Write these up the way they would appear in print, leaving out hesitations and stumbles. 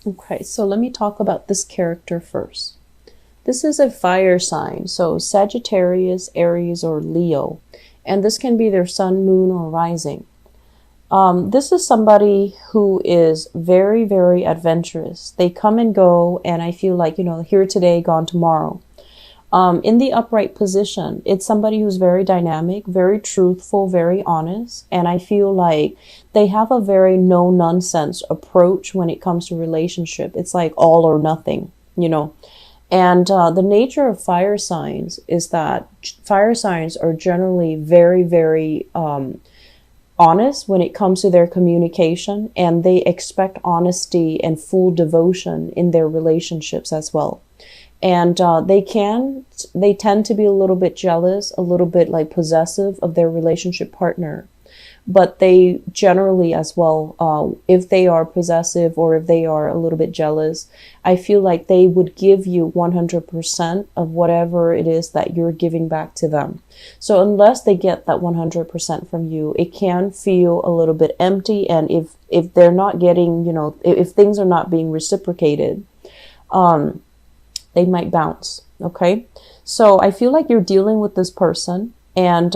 Okay, so let me talk about this character first. This is a fire sign, so Sagittarius, Aries, or Leo. And this can be their sun, moon, or rising. This is somebody who is very, very adventurous. They come and go, and I feel like, here today, gone tomorrow. In the upright position, it's somebody who's very dynamic, very truthful, very honest. And I feel like they have a very no nonsense approach when it comes to relationship. It's like all or nothing, And the nature of fire signs is that fire signs are generally very, very honest when it comes to their communication, and they expect honesty and full devotion in their relationships as well. And they tend to be a little bit jealous, a little bit like possessive of their relationship partner. But they generally as well, if they are possessive or if they are a little bit jealous, I feel like they would give you 100% of whatever it is that you're giving back to them. So unless they get that 100% from you, it can feel a little bit empty. And if they're not getting, if things are not being reciprocated, they might bounce. Okay. So I feel like you're dealing with this person, and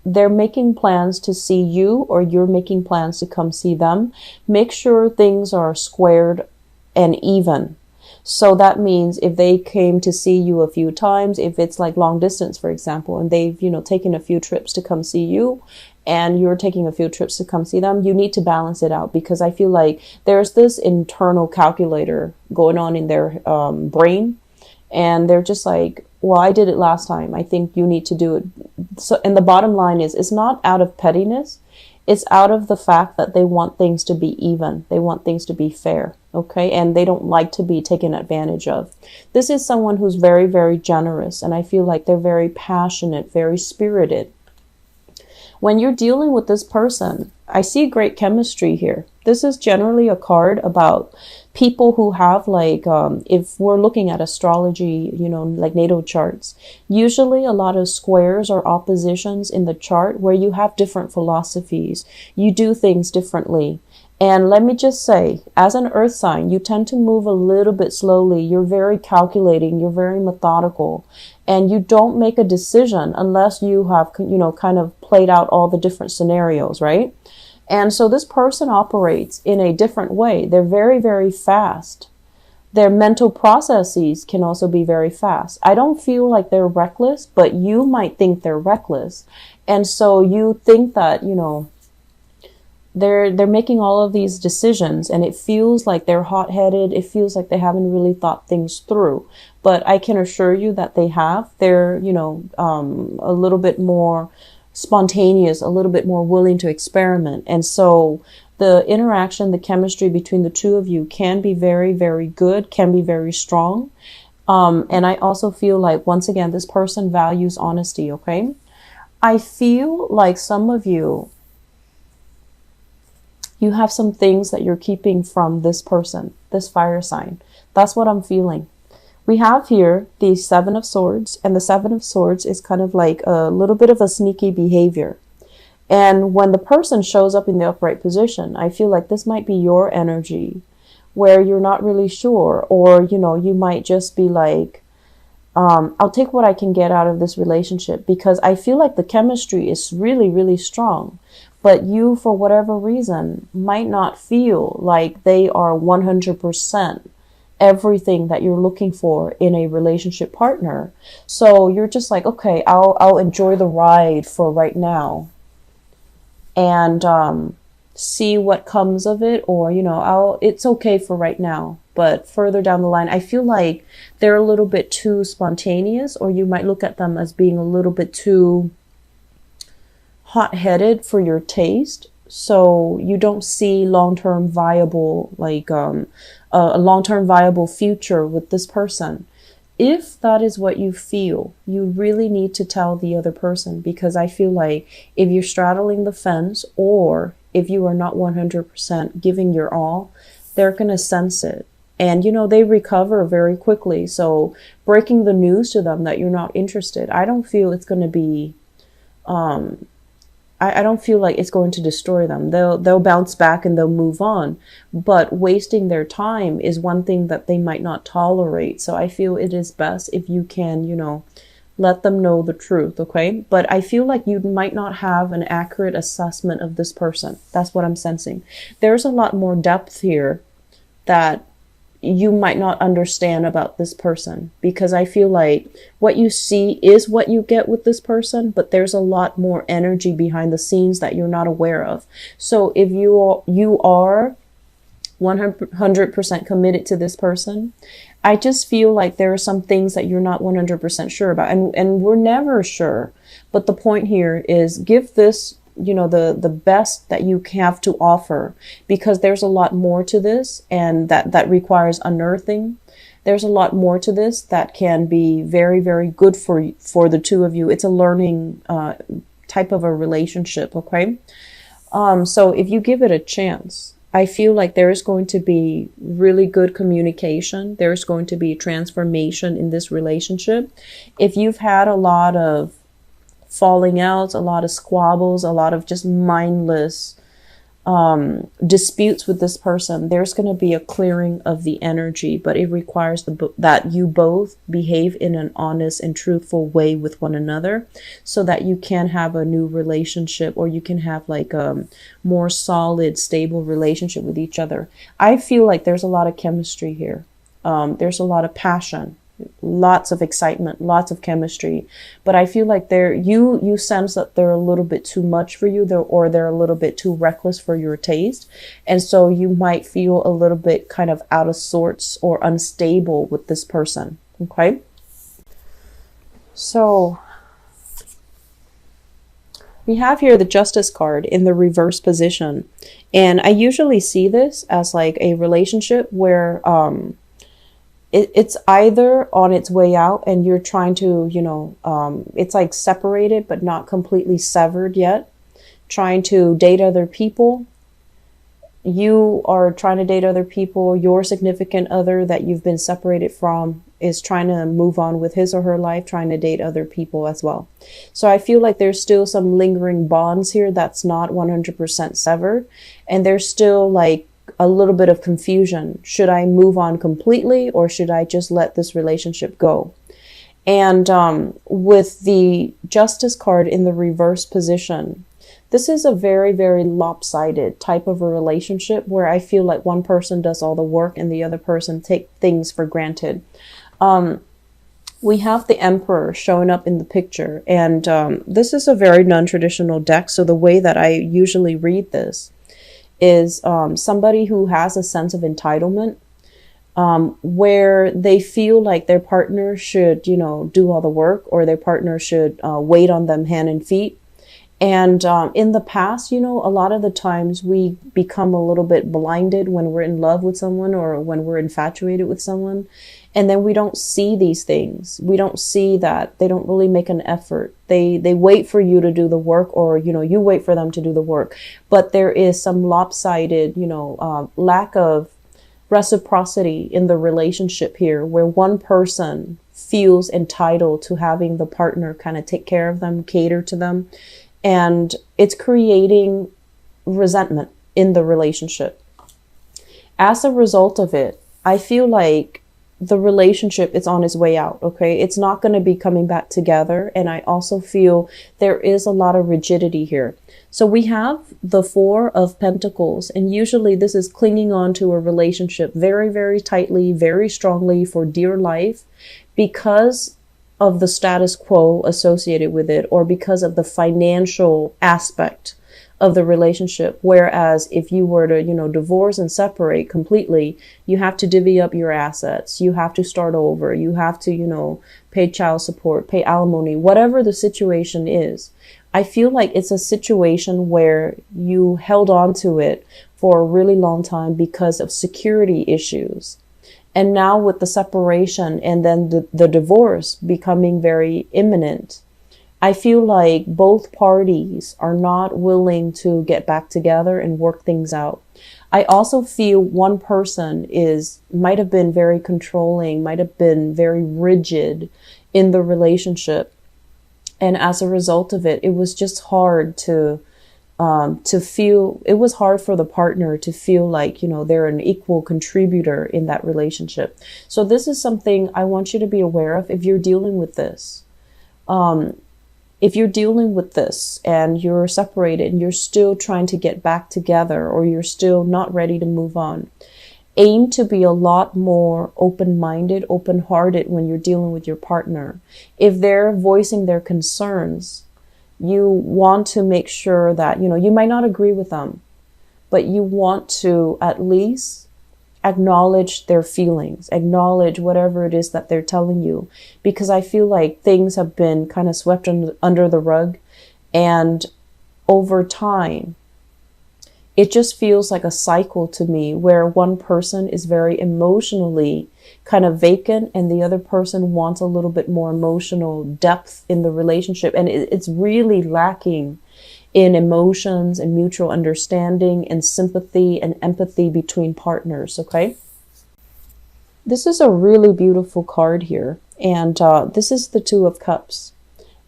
they're making plans to see you, or you're making plans to come see them. Make sure things are squared and even. So that means if they came to see you a few times, if it's like long distance, for example, and they've, taken a few trips to come see you, and you're taking a few trips to come see them, you need to balance it out, because I feel like there's this internal calculator going on in their brain. And they're just like, well, I did it last time, I think you need to do it. So, and the bottom line is, it's not out of pettiness. It's out of the fact that they want things to be even. They want things to be fair. Okay. And they don't like to be taken advantage of. This is someone who's very, very generous. And I feel like they're very passionate, very spirited. When you're dealing with this person, I see great chemistry here. This is generally a card about people who have if we're looking at astrology, like natal charts, usually a lot of squares or oppositions in the chart where you have different philosophies. You do things differently. And let me just say, as an earth sign, you tend to move a little bit slowly. You're very calculating. You're very methodical. And you don't make a decision unless you have, kind of played out all the different scenarios, right? And so this person operates in a different way. They're very, very fast. Their mental processes can also be very fast. I don't feel like they're reckless, but you might think they're reckless. And so you think that, they're making all of these decisions, and it feels like they're hot-headed. It feels like they haven't really thought things through. But I can assure you that they have. They're, a little bit more spontaneous, a little bit more willing to experiment. And so the interaction, the chemistry between the two of you can be very, very good, can be very strong. And I also feel like, once again, this person values honesty. Okay. I feel like some of you have some things that you're keeping from this person, this fire sign. That's what I'm feeling. We have here the Seven of Swords, and the Seven of Swords is kind of like a little bit of a sneaky behavior. And when the person shows up in the upright position, I feel like this might be your energy where you're not really sure, or, you might just be like, I'll take what I can get out of this relationship, because I feel like the chemistry is really, really strong. But you, for whatever reason, might not feel like they are 100% everything that you're looking for in a relationship partner. So you're just like, okay, I'll enjoy the ride for right now, and see what comes of it, or it's okay for right now. But further down the line, I feel like they're a little bit too spontaneous, or you might look at them as being a little bit too hot-headed for your taste. So you don't see long-term viable, a long-term viable future with this person. If that is what you feel, you really need to tell the other person, because I feel like if you're straddling the fence, or if you are not 100% giving your all, they're going to sense it. And, they recover very quickly. So breaking the news to them that you're not interested, I don't feel it's going to be I don't feel like it's going to destroy them. They'll bounce back and they'll move on. But wasting their time is one thing that they might not tolerate. So I feel it is best if you can, you know, let them know the truth, okay? But I feel like you might not have an accurate assessment of this person. That's what I'm sensing. There's a lot more depth here that you might not understand about this person, because I feel like what you see is what you get with this person, but there's a lot more energy behind the scenes that you're not aware of. So if you are 100% committed to this person, I just feel like there are some things that you're not 100% sure about, and we're never sure. But the point here is give this, you know, the best that you have to offer, because there's a lot more to this, and that requires unearthing. There's a lot more to this that can be very, very good for the two of you. It's a learning type of a relationship, okay? So if you give it a chance, I feel like there is going to be really good communication. There's going to be transformation in this relationship. If you've had a lot of falling out, a lot of squabbles, a lot of just mindless disputes with this person, there's going to be a clearing of the energy, but it requires that you both behave in an honest and truthful way with one another, so that you can have a new relationship, or you can have like a more solid, stable relationship with each other. I feel like there's a lot of chemistry here. There's a lot of passion, lots of excitement, lots of chemistry, but I feel like you sense that they're a little bit too much for you, or they're a little bit too reckless for your taste, and so you might feel a little bit kind of out of sorts or unstable with this person, okay? So we have here the Justice card in the reverse position, and I usually see this as like a relationship where it's either on its way out and you're trying to, you know, it's like separated but not completely severed yet, trying to date other people. You are trying to date other people. Your significant other that you've been separated from is trying to move on with his or her life, trying to date other people as well. So I feel like there's still some lingering bonds here that's not 100% severed, and there's still like a little bit of confusion. Should I move on completely, or should I just let this relationship go? And with the Justice card in the reverse position, this is a very, very lopsided type of a relationship where I feel like one person does all the work and the other person take things for granted. We have the Emperor showing up in the picture, and this is a very non-traditional deck. So the way that I usually read this is somebody who has a sense of entitlement, where they feel like their partner should, you know, do all the work, or their partner should wait on them hand and feet. And in the past, you know, a lot of the times we become a little bit blinded when we're in love with someone, or when we're infatuated with someone. And then we don't see these things. We don't see that they don't really make an effort. They wait for you to do the work, or, you know, you wait for them to do the work. But there is some lopsided, you know, lack of reciprocity in the relationship here, where one person feels entitled to having the partner kind of take care of them, cater to them. And it's creating resentment in the relationship. As a result of it, I feel like the relationship is on its way out, okay? It's not going to be coming back together. And I also feel there is a lot of rigidity here. So we have the Four of Pentacles, and usually this is clinging on to a relationship very, very tightly, very strongly for dear life, because of the status quo associated with it, or because of the financial aspect of the relationship. Whereas if you were to, you know, divorce and separate completely, you have to divvy up your assets. You have to start over. You have to, you know, pay child support, pay alimony, whatever the situation is. I feel like it's a situation where you held on to it for a really long time because of security issues. And now with the separation and then the divorce becoming very imminent, I feel like both parties are not willing to get back together and work things out. I also feel one person might have been very controlling, might have been very rigid in the relationship. And as a result of it, it was just hard to feel, it was hard for the partner to feel like, you know, they're an equal contributor in that relationship. So this is something I want you to be aware of if you're dealing with this. If you're dealing with this and you're separated and you're still trying to get back together, or you're still not ready to move on, aim to be a lot more open-minded, open-hearted when you're dealing with your partner. If they're voicing their concerns, you want to make sure that, you know, you might not agree with them, but you want to at least acknowledge their feelings, acknowledge whatever it is that they're telling you, because I feel like things have been kind of swept under the rug, and over time, it just feels like a cycle to me where one person is very emotionally kind of vacant and the other person wants a little bit more emotional depth in the relationship. And it's really lacking in emotions and mutual understanding and sympathy and empathy between partners, okay? This is a really beautiful card here. And this is the Two of Cups.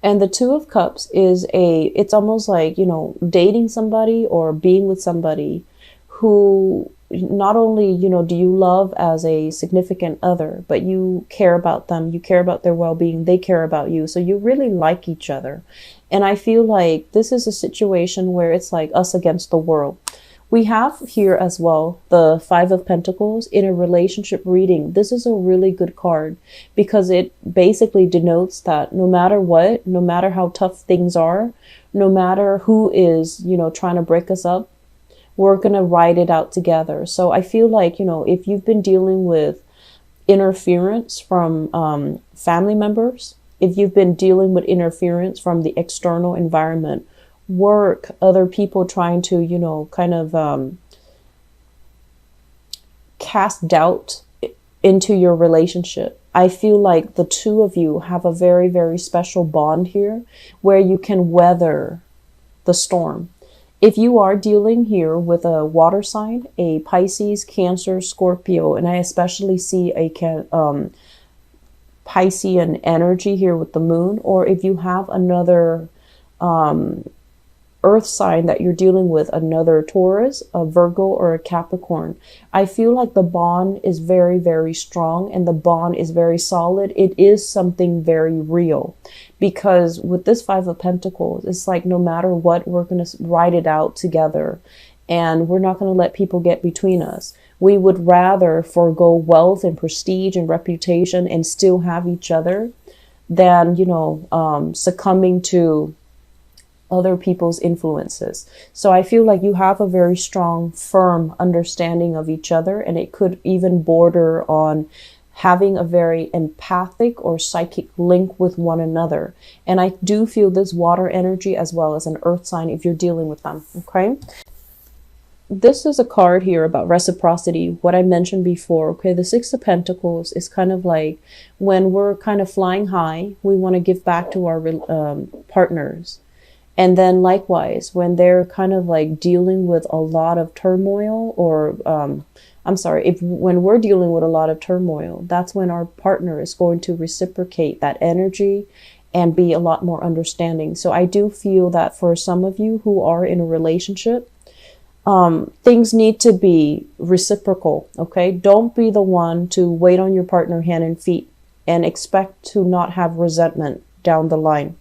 And the Two of Cups is it's almost like, you know, dating somebody or being with somebody who not only, you know, do you love as a significant other, but you care about them, you care about their well-being, they care about you. So you really like each other. And I feel like this is a situation where it's like us against the world. We have here as well the Five of Pentacles in a relationship reading. This is a really good card because it basically denotes that no matter what, no matter how tough things are, no matter who is, you know, trying to break us up, we're going to ride it out together. So I feel like, you know, if you've been dealing with interference from family members, if you've been dealing with interference from the external environment, work, other people trying to, you know, kind of cast doubt into your relationship, I feel like the two of you have a very, very special bond here where you can weather the storm. If you are dealing here with a water sign, a Pisces, Cancer, Scorpio, and I especially see a Piscean energy here with the moon, or if you have another earth sign that you're dealing with, another Taurus, a Virgo, or a Capricorn, I feel like the bond is very, very strong and the bond is very solid. It is something very real, because with this Five of Pentacles, it's like no matter what, we're going to ride it out together and we're not going to let people get between us. We would rather forego wealth and prestige and reputation and still have each other than, you know, succumbing to other people's influences. So I feel like you have a very strong, firm understanding of each other, and it could even border on having a very empathic or psychic link with one another. And I do feel this water energy as well as an earth sign if you're dealing with them, okay? This is a card here about reciprocity, what I mentioned before, okay? The Six of Pentacles is kind of like when we're kind of flying high, we want to give back to our partners. And then likewise, when they're kind of like dealing with a lot of turmoil, or when we're dealing with a lot of turmoil, that's when our partner is going to reciprocate that energy and be a lot more understanding. So I do feel that for some of you who are in a relationship, things need to be reciprocal, okay? Don't be the one to wait on your partner hand and feet and expect to not have resentment down the line.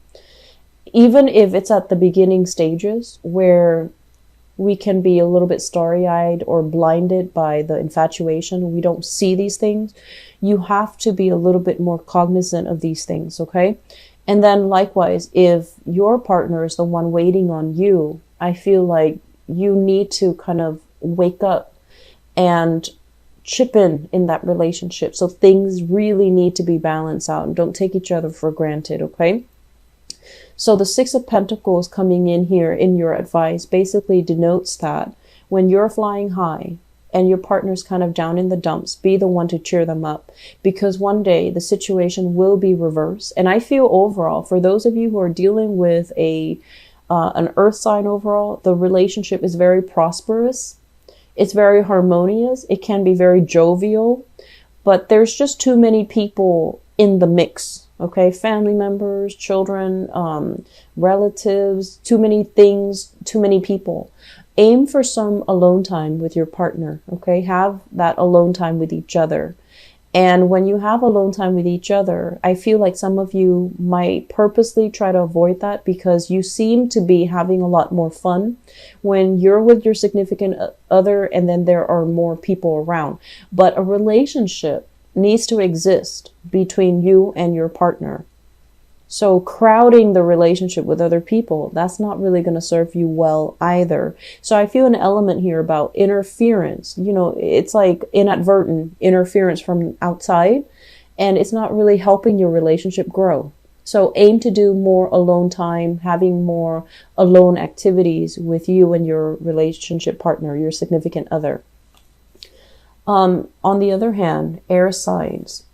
Even if it's at the beginning stages where we can be a little bit starry-eyed or blinded by the infatuation, we don't see these things, you have to be a little bit more cognizant of these things, okay? And then likewise, if your partner is the one waiting on you, I feel like you need to kind of wake up and chip in that relationship. So things really need to be balanced out and don't take each other for granted, okay? So the Six of Pentacles coming in here in your advice basically denotes that when you're flying high and your partner's kind of down in the dumps, be the one to cheer them up, because one day the situation will be reversed. And I feel overall, for those of you who are dealing with an earth sign overall, the relationship is very prosperous. It's very harmonious. It can be very jovial, but there's just too many people in the mix Okay, family members, children, relatives, too many things, too many people. Aim for some alone time with your partner. Okay, have that alone time with each other. And when you have alone time with each other, I feel like some of you might purposely try to avoid that because you seem to be having a lot more fun when you're with your significant other and then there are more people around. But a relationship needs to exist between you and your partner. So crowding the relationship with other people, that's not really going to serve you well either. So I feel an element here about interference. You know, it's like inadvertent interference from outside, and it's not really helping your relationship grow. So aim to do more alone time, having more alone activities with you and your relationship partner, your significant other. On the other hand, air signs,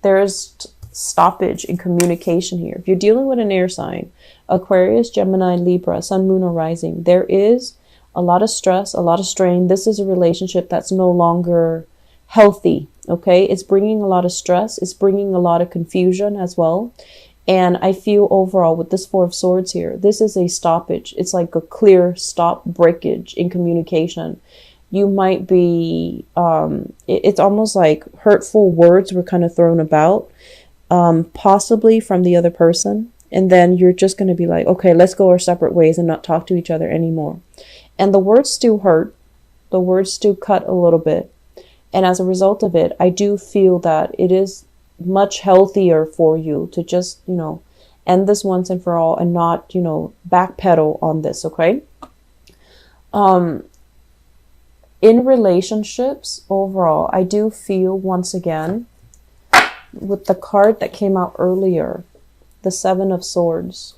there's stoppage in communication here. If you're dealing with an air sign, Aquarius, Gemini, Libra, Sun, Moon, or Rising, there is a lot of stress, a lot of strain. This is a relationship that's no longer healthy. Okay, it's bringing a lot of stress. It's bringing a lot of confusion as well. And I feel overall with this Four of Swords here, this is a stoppage. It's like a clear stop breakage in communication. You might be, it's almost like hurtful words were kind of thrown about, possibly from the other person. And then you're just going to be like, okay, let's go our separate ways and not talk to each other anymore. And the words still hurt. The words still cut a little bit. And as a result of it, I do feel that it is much healthier for you to just, end this once and for all and not, backpedal on this. Okay. In relationships overall, I do feel once again with the card that came out earlier, the Seven of Swords,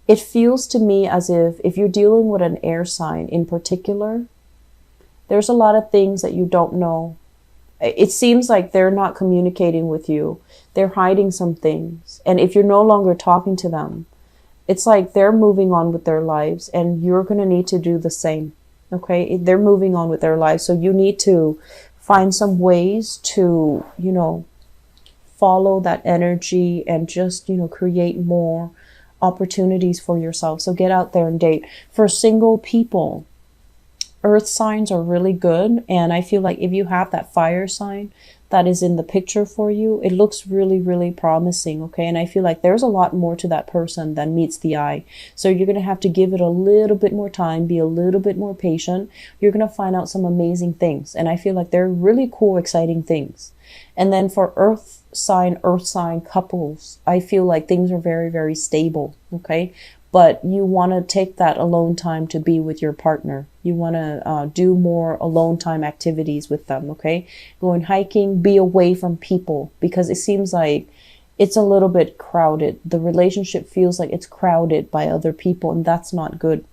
it feels to me as if you're dealing with an air sign in particular, there's a lot of things that you don't know. It seems like they're not communicating with you. They're hiding some things. And if you're no longer talking to them, it's like they're moving on with their lives and you're going to need to do the same. Okay, they're moving on with their lives. So you need to find some ways to, follow that energy and just, create more opportunities for yourself. So get out there and date. For single people, earth signs are really good. And I feel like if you have that fire sign that is in the picture for you, it looks really, really promising. Okay. And I feel like there's a lot more to that person than meets the eye. So you're going to have to give it a little bit more time, be a little bit more patient. You're going to find out some amazing things. And I feel like they're really cool, exciting things. And then for earth sign couples, I feel like things are very, very stable. Okay. But you want to take that alone time to be with your partner. You want to do more alone time activities with them, okay? Going hiking, be away from people because it seems like it's a little bit crowded. The relationship feels like it's crowded by other people and that's not good.